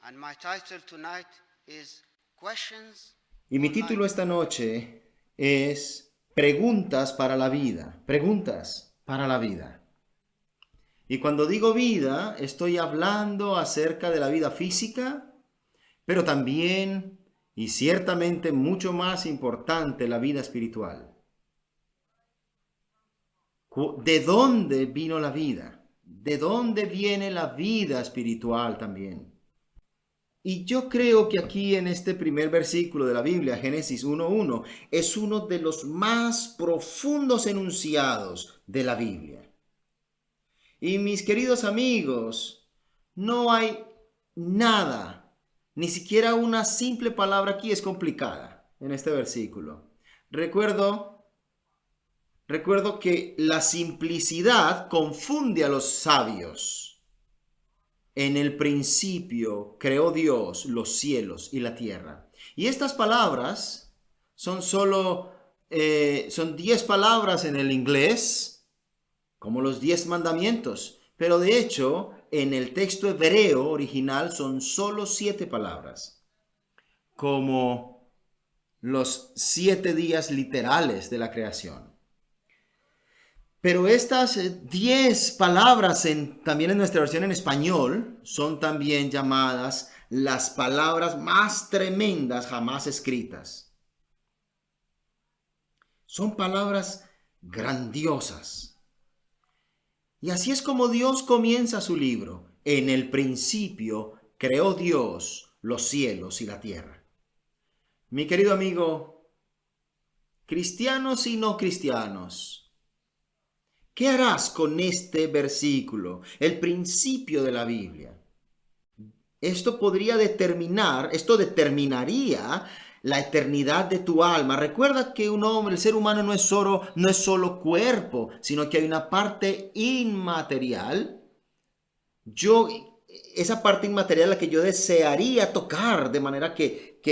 And my title tonight is Questions Y mi for título Life. esta noche es Preguntas para la vida. Preguntas para la vida. Y cuando digo vida, estoy hablando acerca de la vida física, pero también y ciertamente mucho más importante, la vida espiritual. ¿De dónde vino la vida? ¿De dónde viene la vida espiritual también? Y yo creo que aquí en este primer versículo de la Biblia, Génesis 1:1, es uno de los más profundos enunciados de la Biblia. Y mis queridos amigos, no hay nada, ni siquiera una simple palabra aquí es complicada en este versículo. Recuerdo que la simplicidad confunde a los sabios. En el principio creó Dios los cielos y la tierra. Y estas palabras son son 10 palabras en el inglés, como los 10 mandamientos. Pero de hecho, en el texto hebreo original son solo 7 palabras, como los 7 días literales de la creación. Pero estas 10 palabras también en nuestra versión en español son también llamadas las palabras más tremendas jamás escritas. Son palabras grandiosas. Y así es como Dios comienza su libro. En el principio creó Dios los cielos y la tierra. Mi querido amigo, cristianos y no cristianos, ¿qué harás con este versículo, el principio de la Biblia? Esto determinaría la eternidad de tu alma. Recuerda que un hombre, el ser humano no es solo cuerpo, sino que hay una parte inmaterial. Esa parte inmaterial la que yo desearía tocar de manera que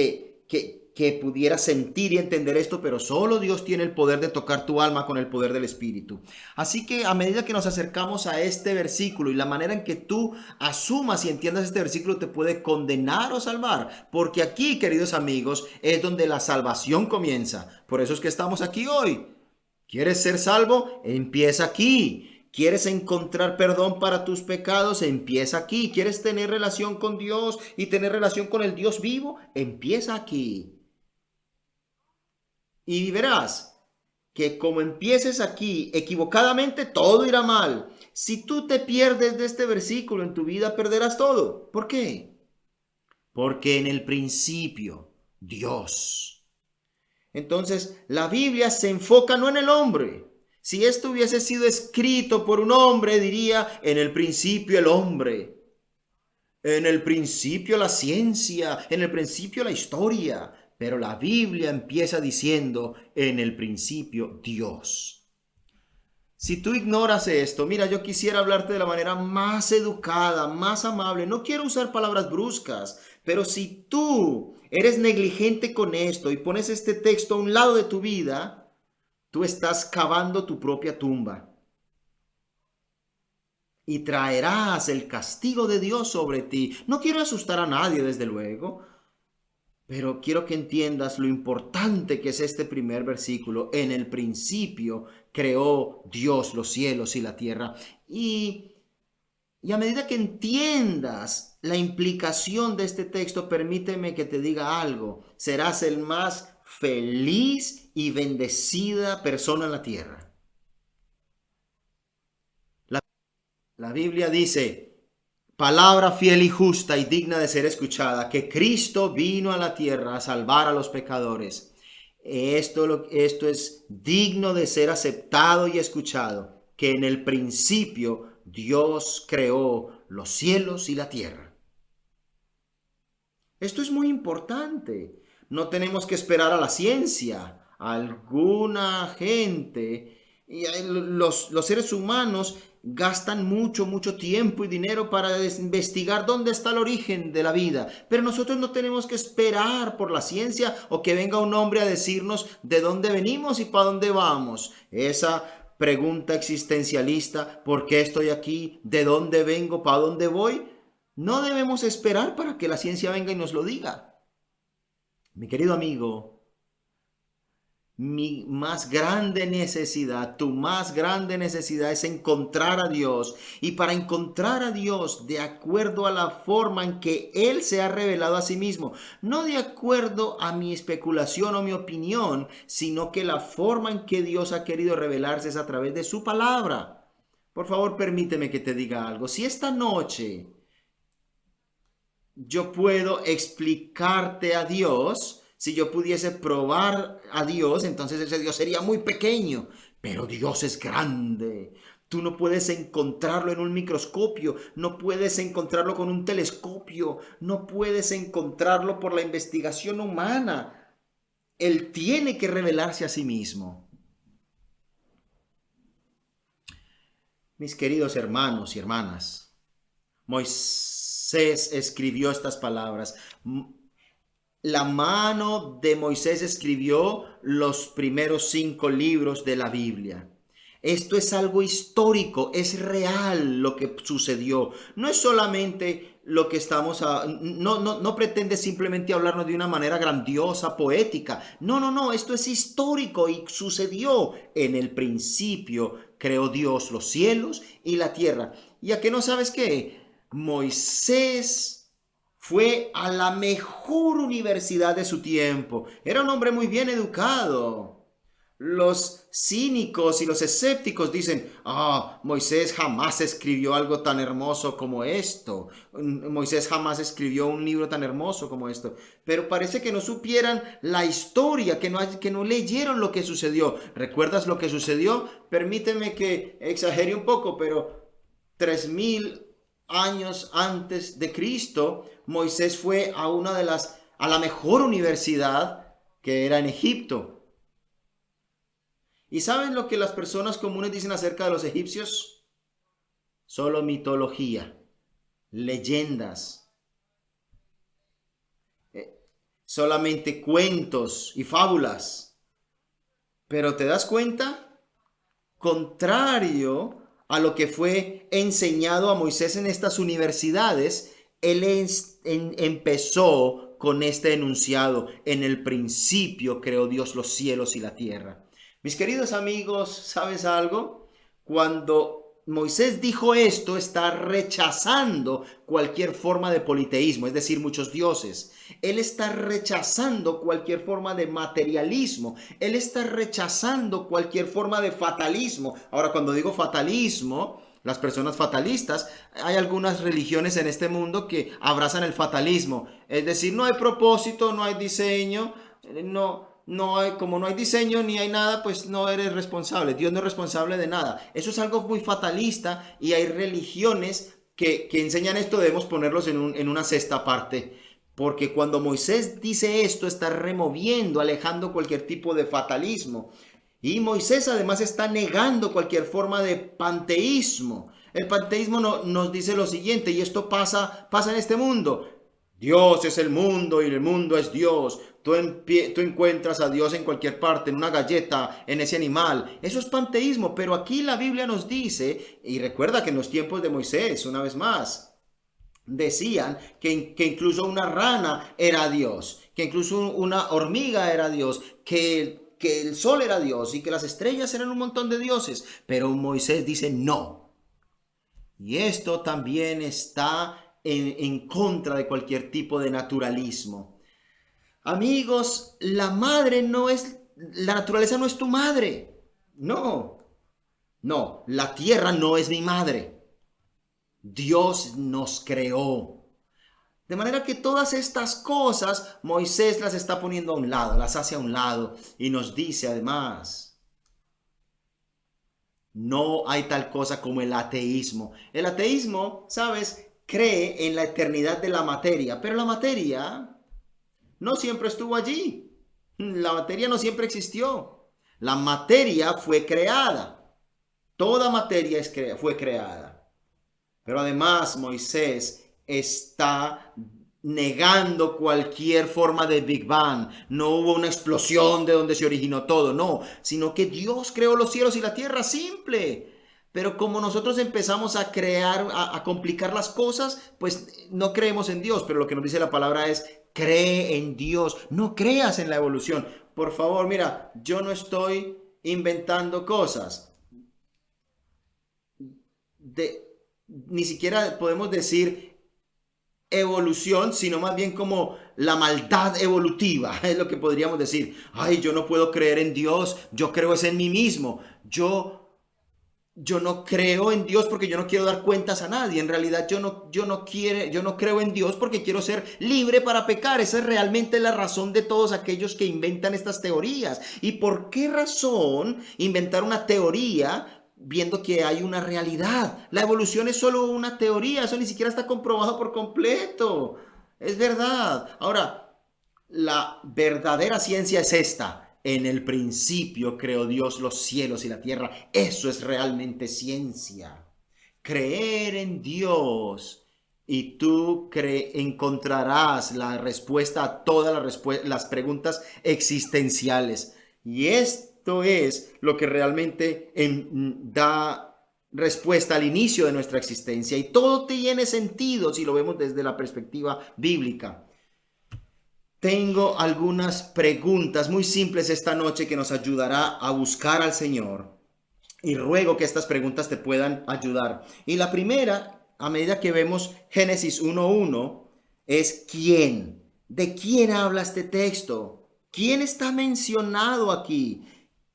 pudiera sentir y entender esto, pero solo Dios tiene el poder de tocar tu alma con el poder del Espíritu. Así que a medida que nos acercamos a este versículo y la manera en que tú asumas y entiendas este versículo te puede condenar o salvar, porque aquí, queridos amigos, es donde la salvación comienza. Por eso es que estamos aquí hoy. ¿Quieres ser salvo? Empieza aquí. ¿Quieres encontrar perdón para tus pecados? Empieza aquí. ¿Quieres tener relación con Dios y tener relación con el Dios vivo? Empieza aquí. Y verás que como empieces aquí equivocadamente, todo irá mal. Si tú te pierdes de este versículo en tu vida, perderás todo. ¿Por qué? Porque en el principio, Dios. Entonces, la Biblia se enfoca no en el hombre. Si esto hubiese sido escrito por un hombre, diría, en el principio el hombre, en el principio la ciencia, en el principio la historia. Pero la Biblia empieza diciendo, en el principio Dios. Si tú ignoras esto, mira, yo quisiera hablarte de la manera más educada, más amable. No quiero usar palabras bruscas, pero si tú eres negligente con esto y pones este texto a un lado de tu vida, tú estás cavando tu propia tumba. Y traerás el castigo de Dios sobre ti. No quiero asustar a nadie, desde luego, pero quiero que entiendas lo importante que es este primer versículo. En el principio creó Dios los cielos y la tierra. Y a medida que entiendas la implicación de este texto, permíteme que te diga algo. Serás el más feliz y bendecida persona en la tierra. La Biblia dice, palabra fiel y justa y digna de ser escuchada, que Cristo vino a la tierra a salvar a los pecadores. Esto es digno de ser aceptado y escuchado, que en el principio Dios creó los cielos y la tierra. Esto es muy importante. No tenemos que esperar a la ciencia. Alguna gente, los seres humanos gastan mucho tiempo y dinero para investigar dónde está el origen de la vida. Pero nosotros no tenemos que esperar por la ciencia o que venga un hombre a decirnos de dónde venimos y para dónde vamos. Esa pregunta existencialista, ¿por qué estoy aquí? ¿De dónde vengo? ¿Para dónde voy? No debemos esperar para que la ciencia venga y nos lo diga. Mi querido amigo, mi más grande necesidad, tu más grande necesidad es encontrar a Dios. Y para encontrar a Dios de acuerdo a la forma en que Él se ha revelado a sí mismo, no de acuerdo a mi especulación o mi opinión, sino que la forma en que Dios ha querido revelarse es a través de su palabra. Por favor, permíteme que te diga algo. Si esta noche yo puedo explicarte a Dios, si yo pudiese probar a Dios, entonces ese Dios sería muy pequeño, pero Dios es grande. Tú no puedes encontrarlo en un microscopio, no puedes encontrarlo con un telescopio, no puedes encontrarlo por la investigación humana. Él tiene que revelarse a sí mismo. Mis queridos hermanos y hermanas, Moisés escribió estas palabras. La mano de Moisés escribió los primeros 5 libros de la Biblia. Esto es algo histórico, es real lo que sucedió. No es solamente lo que no pretende simplemente hablarnos de una manera grandiosa, poética. No, esto es histórico y sucedió. En el principio creó Dios los cielos y la tierra. ¿Y a qué no sabes qué? Moisés fue a la mejor universidad de su tiempo. Era un hombre muy bien educado. Los cínicos y los escépticos dicen, Moisés jamás escribió algo tan hermoso como esto. Moisés jamás escribió un libro tan hermoso como esto. Pero parece que no supieran la historia, que no leyeron lo que sucedió. ¿Recuerdas lo que sucedió? Permíteme que exagere un poco, pero 3000 años antes de Cristo, Moisés fue a la mejor universidad, que era en Egipto. ¿Y saben lo que las personas comunes dicen acerca de los egipcios? Solo mitología, leyendas, solamente cuentos y fábulas. Pero ¿te das cuenta? Contrario a lo que fue enseñado a Moisés en estas universidades, él empezó con este enunciado: en el principio creó Dios los cielos y la tierra. Mis queridos amigos, ¿sabes algo? Cuando Moisés dijo esto, está rechazando cualquier forma de politeísmo, es decir, muchos dioses. Él está rechazando cualquier forma de materialismo. Él está rechazando cualquier forma de fatalismo. Ahora, cuando digo fatalismo, las personas fatalistas, hay algunas religiones en este mundo que abrazan el fatalismo. Es decir, no hay propósito, no hay diseño, como no hay diseño ni hay nada, pues no eres responsable. Dios no es responsable de nada. Eso es algo muy fatalista y hay religiones que enseñan esto. Debemos ponerlos en una cesta aparte. Porque cuando Moisés dice esto, está removiendo, alejando cualquier tipo de fatalismo. Y Moisés además está negando cualquier forma de panteísmo. El panteísmo nos dice lo siguiente, y esto pasa en este mundo. Dios es el mundo y el mundo es Dios. Tú encuentras a Dios en cualquier parte, en una galleta, en ese animal. Eso es panteísmo, pero aquí la Biblia nos dice, y recuerda que en los tiempos de Moisés, una vez más, decían que incluso una rana era Dios, que incluso una hormiga era Dios, que el sol era Dios y que las estrellas eran un montón de dioses. Pero Moisés dice no. Y esto también está en contra de cualquier tipo de naturalismo. Amigos, la naturaleza no es tu madre. No, la tierra no es mi madre. Dios nos creó. De manera que todas estas cosas Moisés las está poniendo a un lado, las hace a un lado y nos dice además, no hay tal cosa como el ateísmo. El ateísmo, ¿sabes?, cree en la eternidad de la materia, pero la materia no siempre estuvo allí. La materia no siempre existió. La materia fue creada. Toda materia fue creada. Pero además Moisés está negando cualquier forma de Big Bang. No hubo una explosión de donde se originó todo, no, sino que Dios creó los cielos y la tierra, simple. Pero como nosotros empezamos a crear, a complicar las cosas, pues no creemos en Dios. Pero lo que nos dice la palabra es, cree en Dios, no creas en la evolución. Por favor, mira, yo no estoy inventando cosas. Ni siquiera podemos decir evolución, sino más bien como la maldad evolutiva, es lo que podríamos decir. Ay, yo no puedo creer en Dios, yo creo es en mí mismo. Yo no creo en Dios porque yo no quiero dar cuentas a nadie. En realidad yo no creo en Dios porque quiero ser libre para pecar. Esa es realmente la razón de todos aquellos que inventan estas teorías. ¿Y por qué razón inventar una teoría viendo que hay una realidad? La evolución es solo una teoría, eso ni siquiera está comprobado por completo. Es verdad. Ahora, la verdadera ciencia es esta. En el principio creó Dios los cielos y la tierra. Eso es realmente ciencia. Creer en Dios y tú encontrarás la respuesta a todas las preguntas existenciales. Y esto es lo que realmente da respuesta al inicio de nuestra existencia. Y todo tiene sentido si lo vemos desde la perspectiva bíblica. Tengo algunas preguntas muy simples esta noche que nos ayudará a buscar al Señor. Y ruego que estas preguntas te puedan ayudar. Y la primera, a medida que vemos Génesis 1:1, es ¿quién? ¿De quién habla este texto? ¿Quién está mencionado aquí?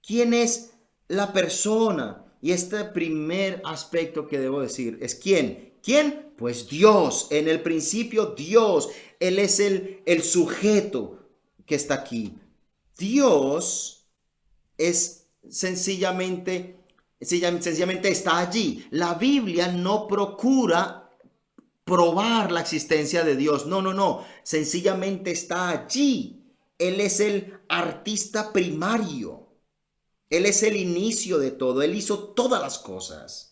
¿Quién es la persona? Y este primer aspecto que debo decir es ¿quién? ¿Quién? Pues Dios. En el principio Dios. Él es el sujeto que está aquí. Dios es sencillamente está allí. La Biblia no procura probar la existencia de Dios. No. Sencillamente está allí. Él es el artista primario. Él es el inicio de todo. Él hizo todas las cosas.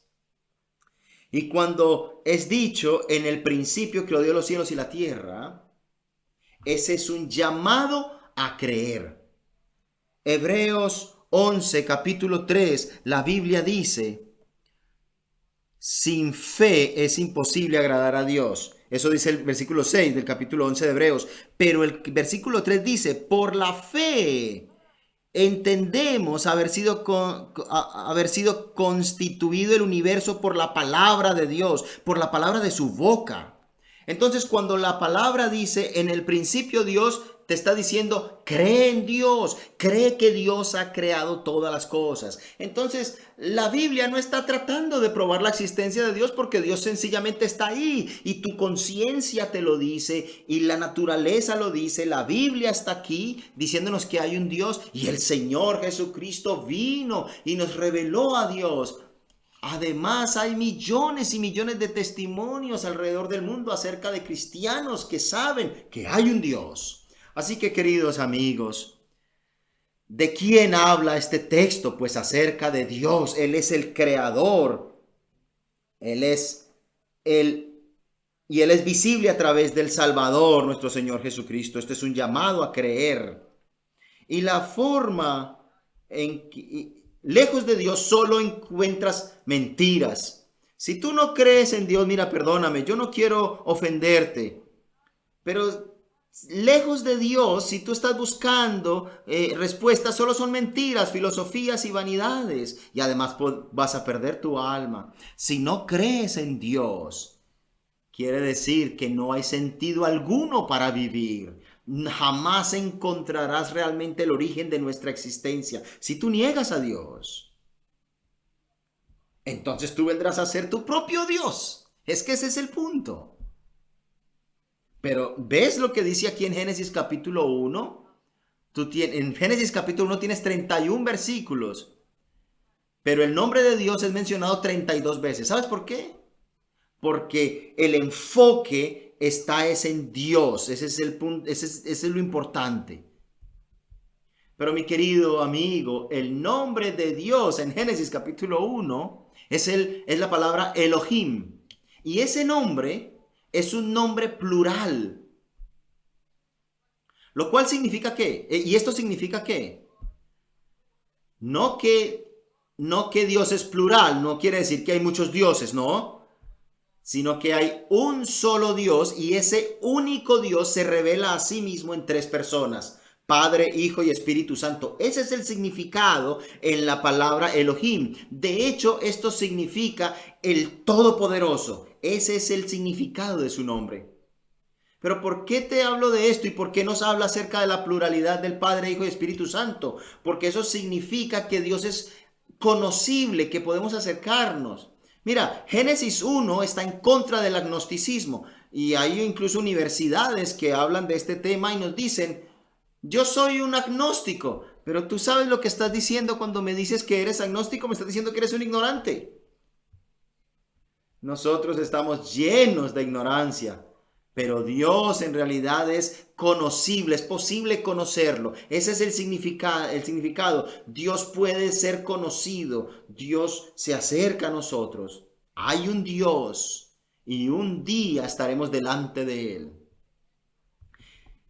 Y cuando es dicho en el principio creó Dios los cielos y la tierra, ese es un llamado a creer. Hebreos 11, capítulo 3, la Biblia dice, sin fe es imposible agradar a Dios. Eso dice el versículo 6 del capítulo 11 de Hebreos. Pero el versículo 3 dice, por la fe entendemos haber sido constituido el universo por la palabra de Dios, por la palabra de su boca. Entonces, cuando la palabra dice, en el principio Dios, te está diciendo, cree en Dios, cree que Dios ha creado todas las cosas. Entonces, la Biblia no está tratando de probar la existencia de Dios porque Dios sencillamente está ahí y tu conciencia te lo dice y la naturaleza lo dice. La Biblia está aquí diciéndonos que hay un Dios y el Señor Jesucristo vino y nos reveló a Dios. Además, hay millones y millones de testimonios alrededor del mundo acerca de cristianos que saben que hay un Dios. Así que, queridos amigos, ¿de quién habla este texto? Pues acerca de Dios. Él es el creador. Él es y Él es visible a través del Salvador, nuestro Señor Jesucristo. Este es un llamado a creer. Y la forma en que lejos de Dios solo encuentras mentiras. Si tú no crees en Dios, mira, perdóname, yo no quiero ofenderte, pero lejos de Dios, si tú estás buscando respuestas, solo son mentiras, filosofías y vanidades. Y además vas a perder tu alma. Si no crees en Dios, quiere decir que no hay sentido alguno para vivir. Jamás encontrarás realmente el origen de nuestra existencia. Si tú niegas a Dios, entonces tú vendrás a ser tu propio Dios. Es que ese es el punto. Pero ¿ves lo que dice aquí en Génesis capítulo 1? En Génesis capítulo 1 tienes 31 versículos, pero el nombre de Dios es mencionado 32 veces. ¿Sabes por qué? Porque el enfoque está en Dios. Ese es el punto, ese es lo importante. Pero mi querido amigo, el nombre de Dios en Génesis capítulo 1 es la palabra Elohim. Y ese nombre es un nombre plural. Lo cual significa ¿qué? ¿Y esto significa qué? No que no que Dios es plural, no quiere decir que hay muchos dioses, no, sino que hay un solo Dios y ese único Dios se revela a sí mismo en tres personas: Padre, Hijo y Espíritu Santo. Ese es el significado en la palabra Elohim. De hecho, esto significa el Todopoderoso. Ese es el significado de su nombre. Pero ¿por qué te hablo de esto y por qué nos habla acerca de la pluralidad del Padre, Hijo y Espíritu Santo? Porque eso significa que Dios es conocible, que podemos acercarnos. Mira, Génesis 1 está en contra del agnosticismo y hay incluso universidades que hablan de este tema y nos dicen: yo soy un agnóstico, pero tú sabes lo que estás diciendo cuando me dices que eres agnóstico, me estás diciendo que eres un ignorante. Nosotros estamos llenos de ignorancia, pero Dios en realidad es conocible, es posible conocerlo. Ese es el significado. Dios puede ser conocido, Dios se acerca a nosotros. Hay un Dios y un día estaremos delante de Él.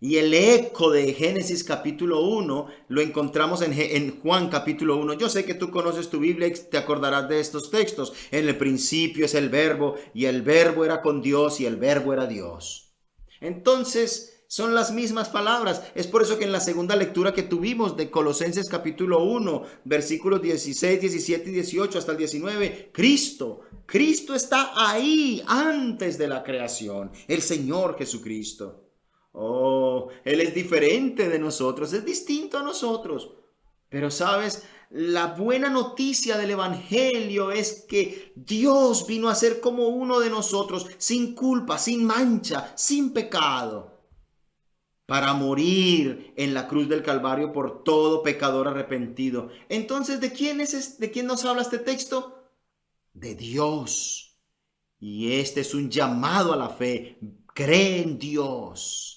Y el eco de Génesis capítulo 1 lo encontramos en Juan capítulo 1. Yo sé que tú conoces tu Biblia y te acordarás de estos textos. En el principio es el verbo, y el verbo era con Dios, y el verbo era Dios. Entonces, son las mismas palabras. Es por eso que en la segunda lectura que tuvimos de Colosenses capítulo 1, versículos 16, 17 y 18 hasta el 19, Cristo está ahí antes de la creación, el Señor Jesucristo. Oh, Él es diferente de nosotros, es distinto a nosotros. Pero sabes, la buena noticia del Evangelio es que Dios vino a ser como uno de nosotros, sin culpa, sin mancha, sin pecado, para morir en la cruz del Calvario por todo pecador arrepentido. Entonces, ¿de quién nos habla este texto? De Dios. Y este es un llamado a la fe. Cree en Dios.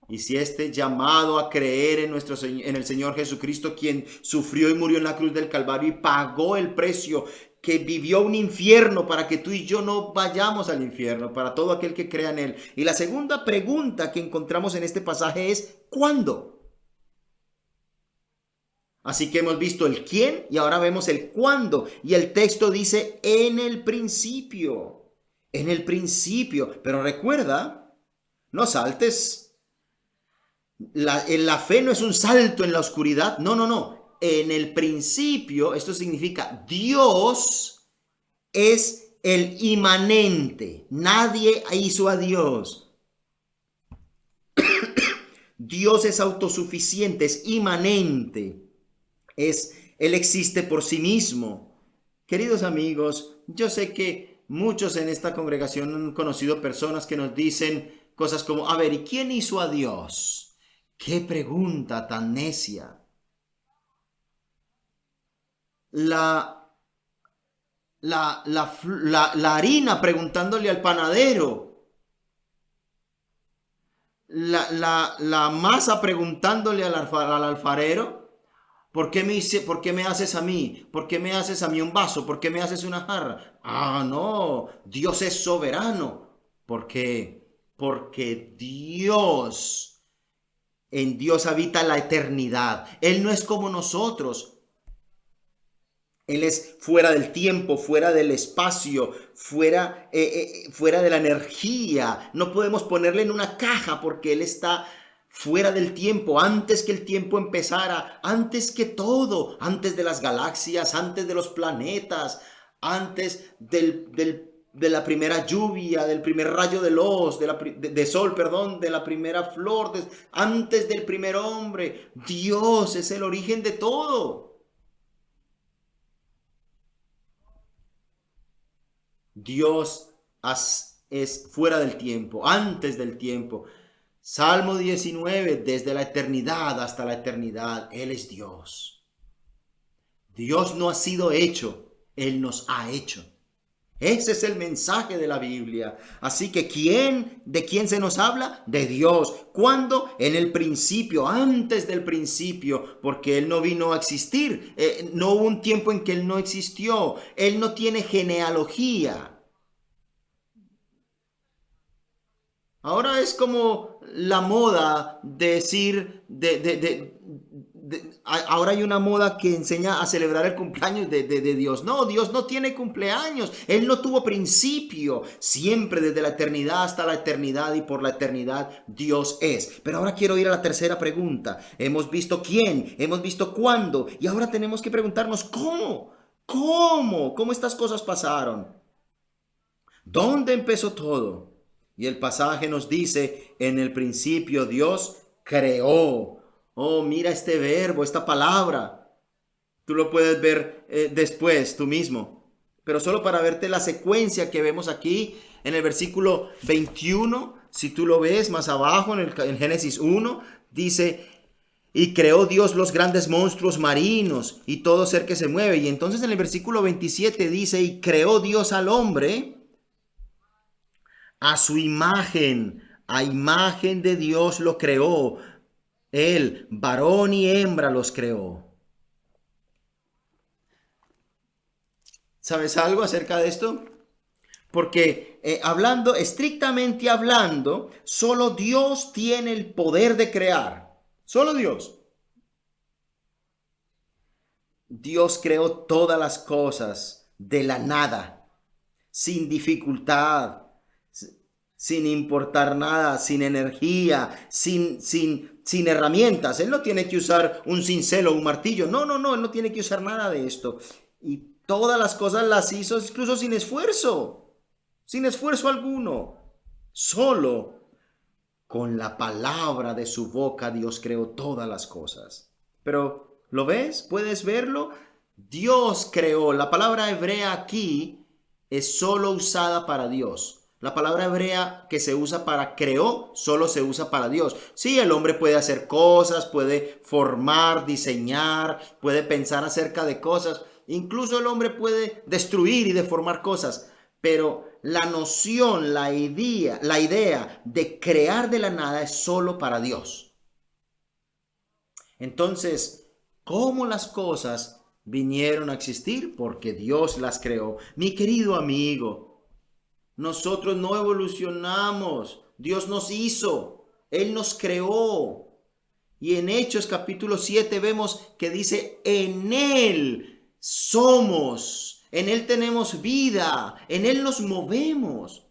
Y si este llamado a creer en el Señor Jesucristo, quien sufrió y murió en la cruz del Calvario y pagó el precio, que vivió un infierno para que tú y yo no vayamos al infierno, para todo aquel que crea en Él. Y la segunda pregunta que encontramos en este pasaje es: ¿cuándo? Así que hemos visto el quién y ahora vemos el cuándo. Y el texto dice: en el principio. En el principio. Pero recuerda, no saltes. La fe no es un salto en la oscuridad. No. En el principio, esto significa Dios es el inmanente. Nadie hizo a Dios. Dios es autosuficiente, es inmanente. Él existe por sí mismo. Queridos amigos, yo sé que muchos en esta congregación han conocido personas que nos dicen cosas como: a ver, ¿y quién hizo a Dios? ¡Qué pregunta tan necia! La harina preguntándole al panadero. La masa preguntándole al alfarero: ¿por qué me haces a mí? ¿Por qué me haces a mí un vaso? ¿Por qué me haces una jarra? Ah, no, Dios es soberano. ¿Por qué? Porque en Dios habita la eternidad. Él no es como nosotros. Él es fuera del tiempo, fuera del espacio, fuera de la energía. No podemos ponerle en una caja porque Él está fuera del tiempo, antes que el tiempo empezara, antes que todo, antes de las galaxias, antes de los planetas, antes de la primera lluvia, del primer rayo de luz, de sol, perdón, de la primera flor, antes del primer hombre. Dios es el origen de todo. Dios es fuera del tiempo, antes del tiempo. Salmo 19, desde la eternidad hasta la eternidad, Él es Dios. Dios no ha sido hecho, Él nos ha hecho. Ese es el mensaje de la Biblia. Así que ¿de quién se nos habla? De Dios. ¿Cuándo? En el principio, antes del principio, porque Él no vino a existir. No hubo un tiempo en que Él no existió. Él no tiene genealogía. Ahora es como la moda de decir, de ahora hay una moda que enseña a celebrar el cumpleaños de Dios. No, Dios no tiene cumpleaños. Él no tuvo principio. Siempre desde la eternidad hasta la eternidad y por la eternidad Dios es. Pero ahora quiero ir a la tercera pregunta. Hemos visto quién, hemos visto cuándo y ahora tenemos que preguntarnos cómo. ¿Cómo estas cosas pasaron? ¿Dónde empezó todo? Y el pasaje nos dice, en el principio Dios creó. Oh, mira este verbo, esta palabra. Tú lo puedes ver después tú mismo. Pero solo para verte la secuencia que vemos aquí en el versículo 21, si tú lo ves más abajo en Génesis 1, dice, y creó Dios los grandes monstruos marinos y todo ser que se mueve. Y entonces en el versículo 27 dice, y creó Dios al hombre a su imagen, a imagen de Dios lo creó. Él, varón y hembra los creó. ¿Sabes algo acerca de esto? Porque estrictamente hablando, solo Dios tiene el poder de crear. Solo Dios. Dios creó todas las cosas de la nada, sin dificultad, sin importar nada, sin energía, sin herramientas. Él no tiene que usar un cincel o un martillo. No, él no tiene que usar nada de esto. Y todas las cosas las hizo incluso sin esfuerzo alguno. Solo con la palabra de su boca Dios creó todas las cosas. Pero, ¿lo ves? ¿Puedes verlo? Dios creó. La palabra hebrea aquí es solo usada para Dios. La palabra hebrea que se usa para creó solo se usa para Dios. Sí, el hombre puede hacer cosas, puede formar, diseñar, puede pensar acerca de cosas. Incluso el hombre puede destruir y deformar cosas. Pero la noción, la idea de crear de la nada es solo para Dios. Entonces, ¿cómo las cosas vinieron a existir? Porque Dios las creó. Mi querido amigo, nosotros no evolucionamos, Dios nos hizo, Él nos creó. Y en Hechos capítulo 7 vemos que dice, en Él somos, en Él tenemos vida, en Él nos movemos.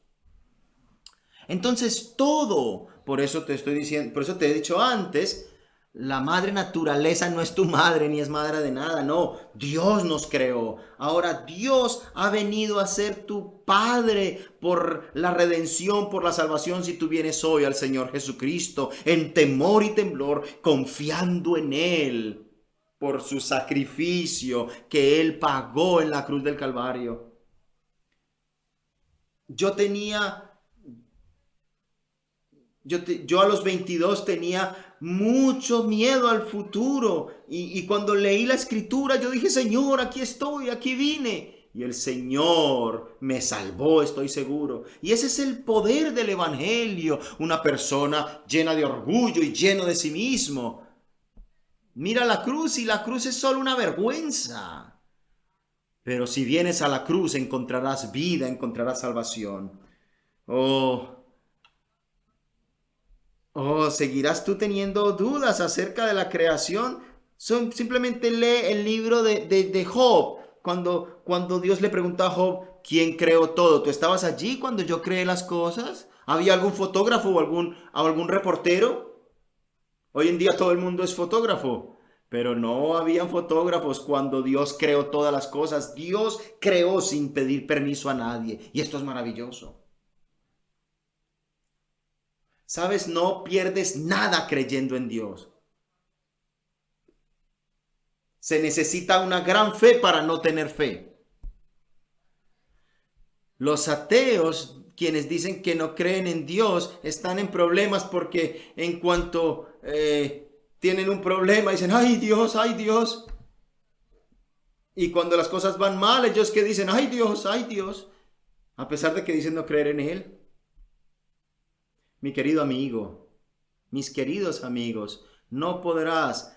Entonces todo, por eso te estoy diciendo, por eso te he dicho antes, la madre naturaleza no es tu madre ni es madre de nada, no, Dios nos creó. Ahora Dios ha venido a ser tu Padre por la redención, por la salvación, si tú vienes hoy al Señor Jesucristo en temor y temblor, confiando en Él por su sacrificio que Él pagó en la cruz del Calvario. Yo a los 22 tenía mucho miedo al futuro y cuando leí la escritura yo dije, Señor, aquí estoy, aquí vine. Y el Señor me salvó, estoy seguro. Y ese es el poder del Evangelio. Una persona llena de orgullo y lleno de sí mismo. Mira la cruz y la cruz es solo una vergüenza. Pero si vienes a la cruz encontrarás vida, encontrarás salvación. ¿Seguirás tú teniendo dudas acerca de la creación? Simplemente lee el libro de Job. Cuando Dios le preguntó a Job, ¿quién creó todo? ¿Tú estabas allí cuando yo creé las cosas? ¿Había algún fotógrafo o algún reportero? Hoy en día todo el mundo es fotógrafo. Pero no habían fotógrafos cuando Dios creó todas las cosas. Dios creó sin pedir permiso a nadie. Y esto es maravilloso. ¿Sabes? No pierdes nada creyendo en Dios. Se necesita una gran fe para no tener fe. Los ateos, quienes dicen que no creen en Dios, están en problemas porque en cuanto tienen un problema dicen, ¡ay Dios, ay Dios! Y cuando las cosas van mal, ellos que dicen, ¡ay Dios, ay Dios! A pesar de que dicen no creer en Él. Mi querido amigo, mis queridos amigos, no podrás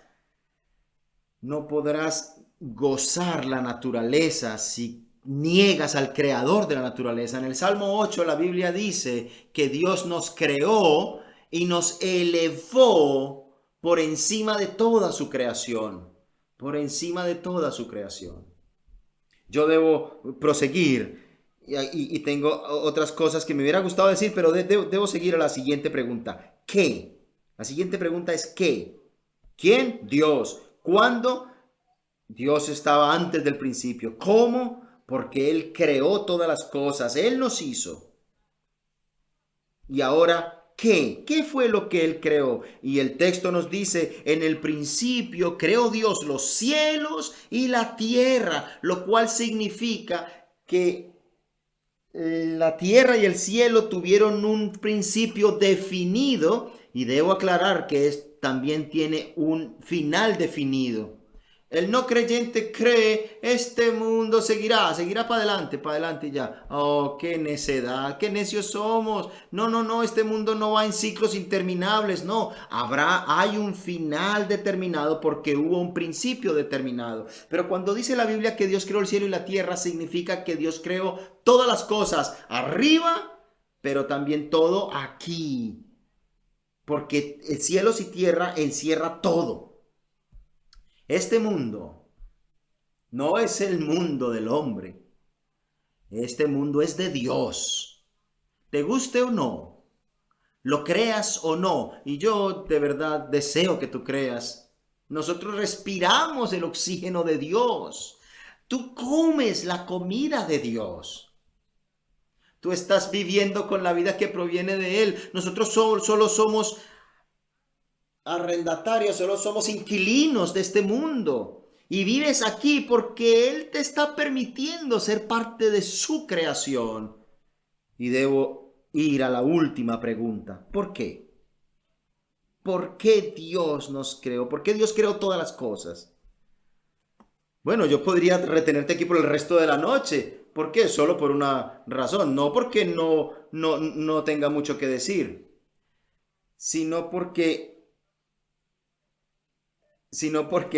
gozar la naturaleza si niegas al creador de la naturaleza. En el Salmo 8 la Biblia dice que Dios nos creó y nos elevó por encima de toda su creación, por encima de toda su creación. Yo debo proseguir y tengo otras cosas que me hubiera gustado decir, pero debo seguir a la siguiente pregunta. ¿Qué? La siguiente pregunta es ¿qué? ¿Quién? Dios. ¿Cuándo? Dios estaba antes del principio. ¿Cómo? Porque Él creó todas las cosas. Él nos hizo. Y ahora, ¿qué? ¿Qué fue lo que Él creó? Y el texto nos dice, en el principio creó Dios los cielos y la tierra, lo cual significa que la tierra y el cielo tuvieron un principio definido, y debo aclarar que también tiene un final definido. El no creyente cree, este mundo seguirá para adelante ya. Oh, qué necedad, qué necios somos. No, este mundo no va en ciclos interminables, no. Hay un final determinado porque hubo un principio determinado. Pero cuando dice la Biblia que Dios creó el cielo y la tierra, significa que Dios creó todas las cosas arriba, pero también todo aquí. Porque el cielo y tierra encierra todo. Este mundo no es el mundo del hombre. Este mundo es de Dios. Te guste o no, lo creas o no, y yo de verdad deseo que tú creas. Nosotros respiramos el oxígeno de Dios. Tú comes la comida de Dios. Tú estás viviendo con la vida que proviene de Él. Nosotros solo somos arrendatarios, solo somos inquilinos de este mundo. Y vives aquí porque Él te está permitiendo ser parte de su creación. Y debo ir a la última pregunta. ¿Por qué? ¿Por qué Dios nos creó? ¿Por qué Dios creó todas las cosas? Bueno, yo podría retenerte aquí por el resto de la noche. ¿Por qué? Solo por una razón. No porque no tenga mucho que decir, sino porque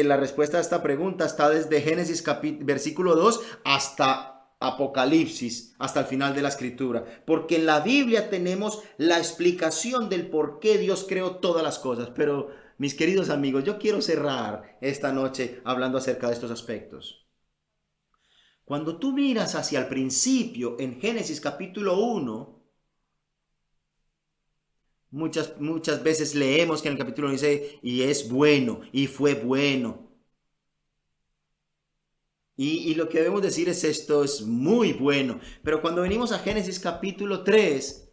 la respuesta a esta pregunta está desde Génesis versículo 2 hasta Apocalipsis, hasta el final de la escritura. Porque en la Biblia tenemos la explicación del por qué Dios creó todas las cosas. Pero, mis queridos amigos, yo quiero cerrar esta noche hablando acerca de estos aspectos. Cuando tú miras hacia el principio en Génesis capítulo 1, Muchas veces leemos que en el capítulo 1 dice, y es bueno, y fue bueno. Y lo que debemos decir es esto es muy bueno. Pero cuando venimos a Génesis capítulo 3,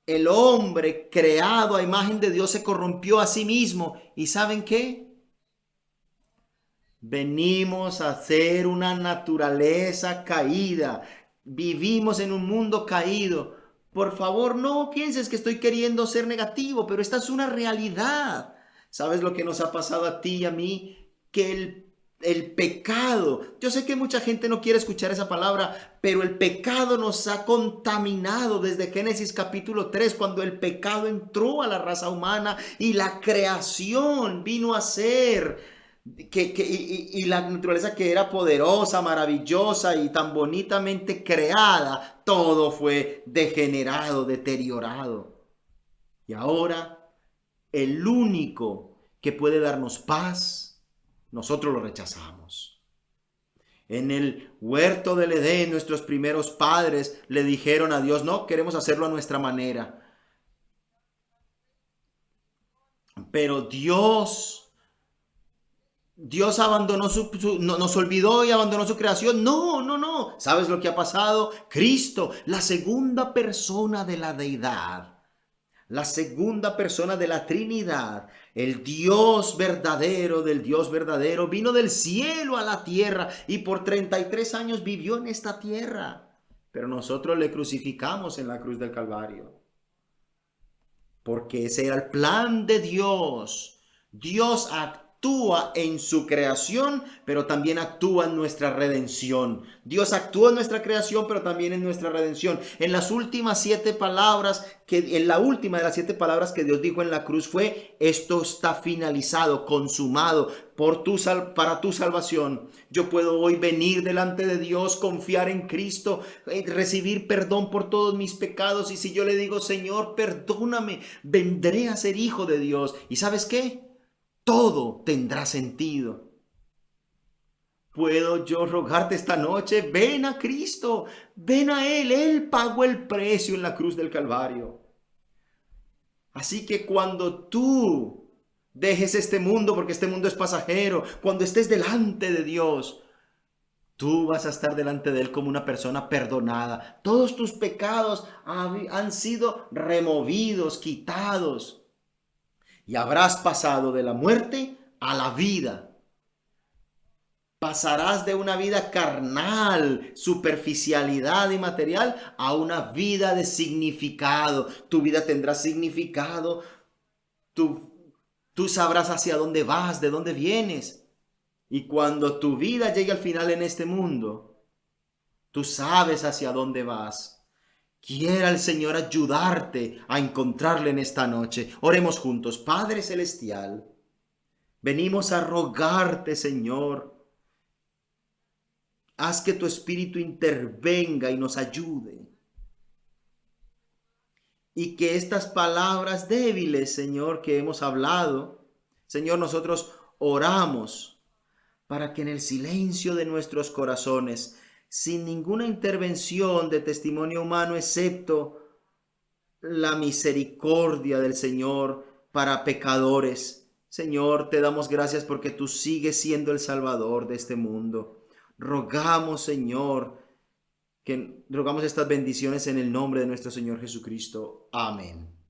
el hombre creado a imagen de Dios se corrompió a sí mismo. ¿Y saben qué? Venimos a ser una naturaleza caída. Vivimos en un mundo caído. Por favor, no pienses que estoy queriendo ser negativo, pero esta es una realidad. ¿Sabes lo que nos ha pasado a ti y a mí? Que el pecado, yo sé que mucha gente no quiere escuchar esa palabra, pero el pecado nos ha contaminado desde Génesis capítulo 3, cuando el pecado entró a la raza humana y la creación vino a ser... y la naturaleza que era poderosa, maravillosa y tan bonitamente creada, todo fue degenerado, deteriorado. Y ahora el único que puede darnos paz, nosotros lo rechazamos. En el huerto del Edén, nuestros primeros padres le dijeron a Dios, no, queremos hacerlo a nuestra manera. Pero Dios abandonó nos olvidó y abandonó su creación. No. ¿Sabes lo que ha pasado? Cristo, la segunda persona de la deidad, la segunda persona de la Trinidad, el Dios verdadero del Dios verdadero, vino del cielo a la tierra y por 33 años vivió en esta tierra. Pero nosotros le crucificamos en la cruz del Calvario. Porque ese era el plan de Dios. Dios actúa en su creación, pero también actúa en nuestra redención. Dios actúa en nuestra creación, pero también en nuestra redención. En las últimas 7 palabras, en la última de las 7 palabras que Dios dijo en la cruz fue: esto está finalizado, consumado para tu salvación. Yo puedo hoy venir delante de Dios, confiar en Cristo, recibir perdón por todos mis pecados. Y si yo le digo: Señor, perdóname, vendré a ser hijo de Dios. ¿Y sabes qué? Todo tendrá sentido. Puedo yo rogarte esta noche: ven a Cristo, ven a Él pagó el precio en la cruz del Calvario. Así que cuando tú dejes este mundo, porque este mundo es pasajero, cuando estés delante de Dios, tú vas a estar delante de Él como una persona perdonada. Todos tus pecados han sido removidos, quitados, y habrás pasado de la muerte a la vida. Pasarás de una vida carnal, superficialidad y material, a una vida de significado. Tu vida tendrá significado. Tú sabrás hacia dónde vas, de dónde vienes. Y cuando tu vida llegue al final en este mundo, tú sabes hacia dónde vas. Quiera el Señor ayudarte a encontrarle en esta noche. Oremos juntos. Padre Celestial, venimos a rogarte, Señor. Haz que tu Espíritu intervenga y nos ayude. Y que estas palabras débiles, Señor, que hemos hablado, Señor, nosotros oramos para que en el silencio de nuestros corazones, sin ninguna intervención de testimonio humano, excepto la misericordia del Señor para pecadores, Señor, te damos gracias porque tú sigues siendo el Salvador de este mundo. Rogamos, Señor, rogamos estas bendiciones en el nombre de nuestro Señor Jesucristo. Amén.